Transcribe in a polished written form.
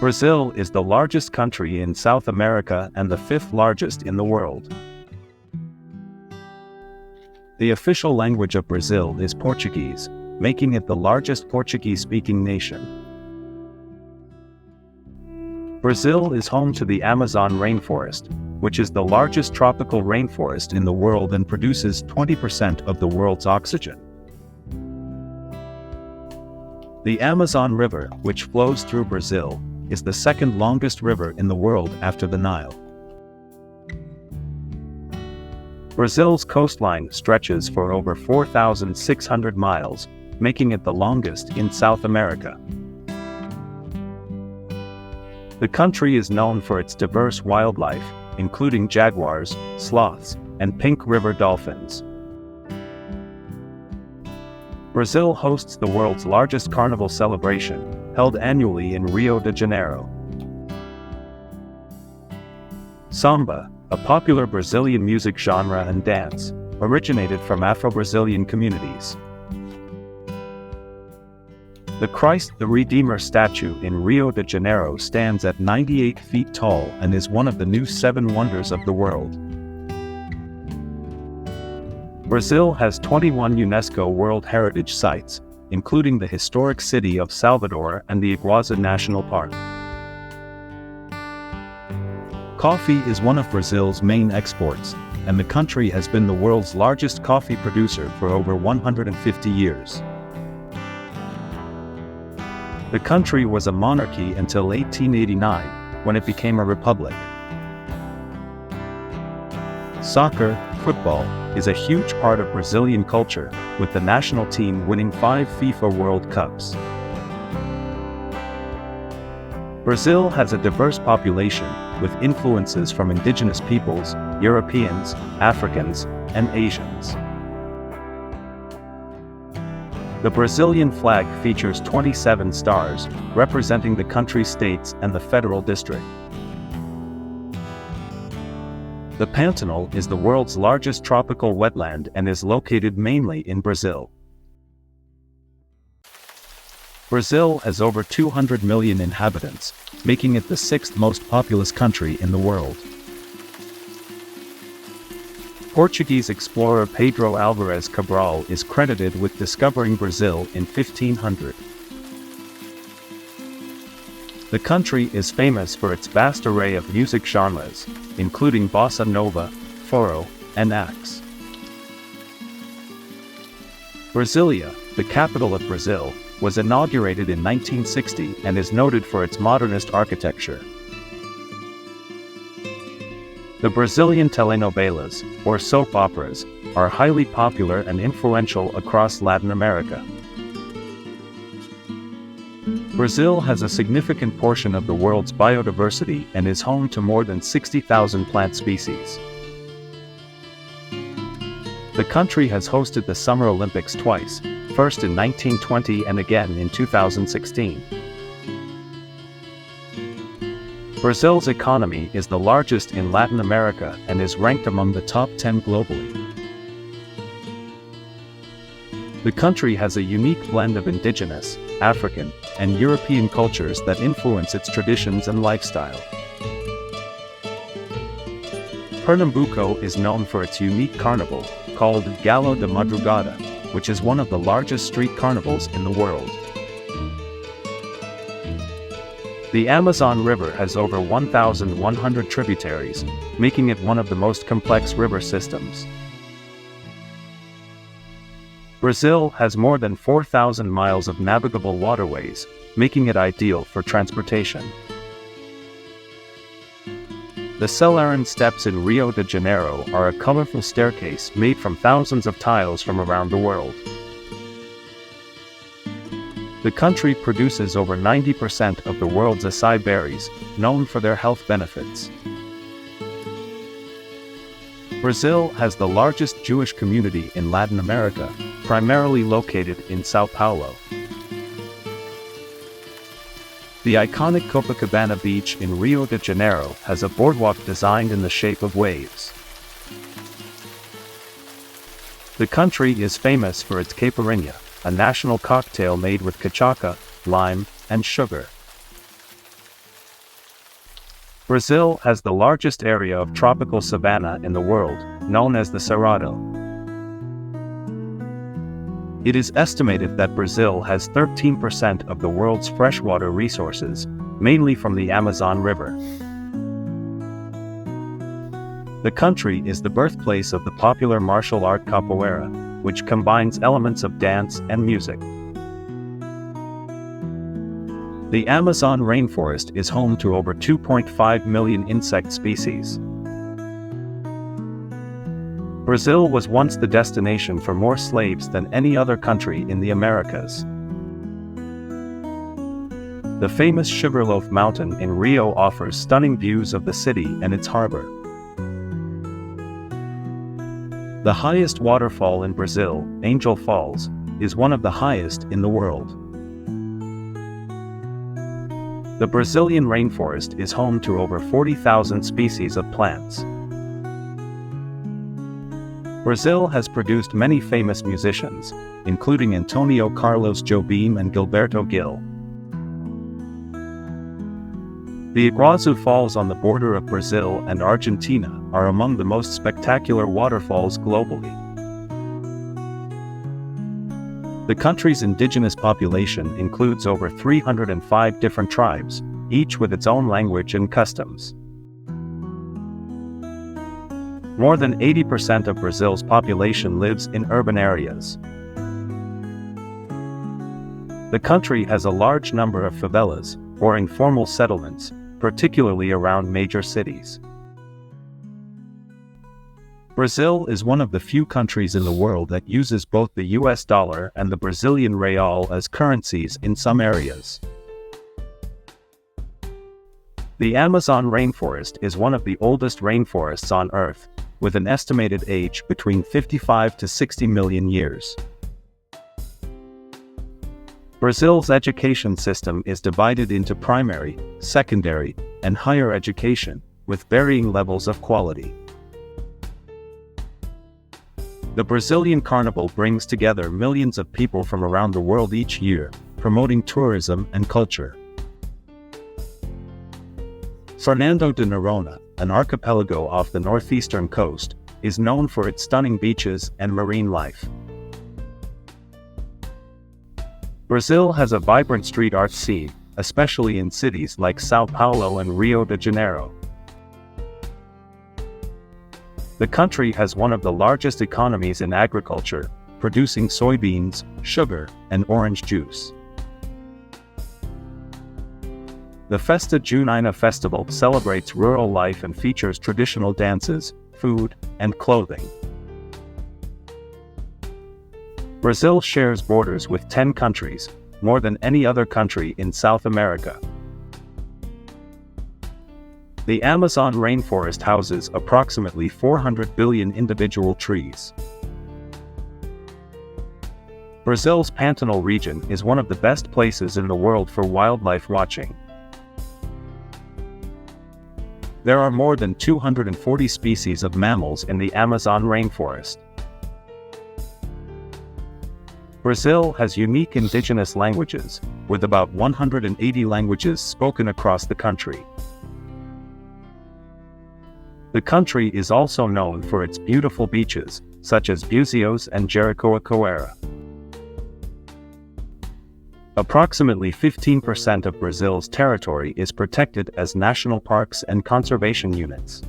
Brazil is the largest country in South America and the fifth largest in the world. The official language of Brazil is Portuguese, making it the largest Portuguese-speaking nation. Brazil is home to the Amazon rainforest, which is the largest tropical rainforest in the world and produces 20% of the world's oxygen. The Amazon River, which flows through Brazil, is the second longest river in the world after the Nile. Brazil's coastline stretches for over 4,600 miles, making it the longest in South America. The country is known for its diverse wildlife, including jaguars, sloths, and pink river dolphins. Brazil hosts the world's largest carnival celebration, held annually in Rio de Janeiro. Samba, a popular Brazilian music genre and dance, originated from Afro-Brazilian communities. The Christ the Redeemer statue in Rio de Janeiro stands at 98 feet tall and is one of the new 7 wonders of the world. Brazil has 21 UNESCO World Heritage Sites, including the historic city of Salvador and the Iguazu National Park. Coffee is one of Brazil's main exports, and the country has been the world's largest coffee producer for over 150 years. The country was a monarchy until 1889, when it became a republic. Soccer, football, is a huge part of Brazilian culture, with the national team winning 5 FIFA World Cups. Brazil has a diverse population, with influences from indigenous peoples, Europeans, Africans, and Asians. The Brazilian flag features 27 stars, representing the country's states and the federal district. The Pantanal is the world's largest tropical wetland and is located mainly in Brazil. Brazil has over 200 million inhabitants, making it the 6th most populous country in the world. Portuguese explorer Pedro Álvares Cabral is credited with discovering Brazil in 1500. The country is famous for its vast array of music genres, including bossa nova, forró, and axe. Brasília, the capital of Brazil, was inaugurated in 1960 and is noted for its modernist architecture. The Brazilian telenovelas, or soap operas, are highly popular and influential across Latin America. Brazil has a significant portion of the world's biodiversity and is home to more than 60,000 plant species. The country has hosted the Summer Olympics twice, first in 1920 and again in 2016. Brazil's economy is the largest in Latin America and is ranked among the top 10 globally. The country has a unique blend of indigenous, African, and European cultures that influence its traditions and lifestyle. Pernambuco is known for its unique carnival, called Galo de Madrugada, which is one of the largest street carnivals in the world. The Amazon River has over 1,100 tributaries, making it one of the most complex river systems. Brazil has more than 4,000 miles of navigable waterways, making it ideal for transportation. The Celaran Steps in Rio de Janeiro are a colorful staircase made from thousands of tiles from around the world. The country produces over 90% of the world's acai berries, known for their health benefits. Brazil has the largest Jewish community in Latin America, primarily located in São Paulo. The iconic Copacabana beach in Rio de Janeiro has a boardwalk designed in the shape of waves. The country is famous for its caipirinha, a national cocktail made with cachaça, lime, and sugar. Brazil has the largest area of tropical savanna in the world, known as the Cerrado. It is estimated that Brazil has 13% of the world's freshwater resources, mainly from the Amazon River. The country is the birthplace of the popular martial art capoeira, which combines elements of dance and music. The Amazon rainforest is home to over 2.5 million insect species. Brazil was once the destination for more slaves than any other country in the Americas. The famous Sugarloaf Mountain in Rio offers stunning views of the city and its harbor. The highest waterfall in Brazil, Angel Falls, is one of the highest in the world. The Brazilian rainforest is home to over 40,000 species of plants. Brazil has produced many famous musicians, including Antonio Carlos Jobim and Gilberto Gil. The Iguazu Falls on the border of Brazil and Argentina are among the most spectacular waterfalls globally. The country's indigenous population includes over 305 different tribes, each with its own language and customs. More than 80% of Brazil's population lives in urban areas. The country has a large number of favelas, or informal settlements, particularly around major cities. Brazil is one of the few countries in the world that uses both the US dollar and the Brazilian real as currencies in some areas. The Amazon rainforest is one of the oldest rainforests on Earth, with an estimated age between 55 to 60 million years. Brazil's education system is divided into primary, secondary, and higher education, with varying levels of quality. The Brazilian Carnival brings together millions of people from around the world each year, promoting tourism and culture. Fernando de Noronha, an archipelago off the northeastern coast, is known for its stunning beaches and marine life. Brazil has a vibrant street art scene, especially in cities like São Paulo and Rio de Janeiro. The country has one of the largest economies in agriculture, producing soybeans, sugar, and orange juice. The Festa Junina festival celebrates rural life and features traditional dances, food, and clothing. Brazil shares borders with 10 countries, more than any other country in South America. The Amazon rainforest houses approximately 400 billion individual trees. Brazil's Pantanal region is one of the best places in the world for wildlife watching. There are more than 240 species of mammals in the Amazon rainforest. Brazil has unique indigenous languages, with about 180 languages spoken across the country. The country is also known for its beautiful beaches, such as Búzios and Jericoacoara. Approximately 15% of Brazil's territory is protected as national parks and conservation units.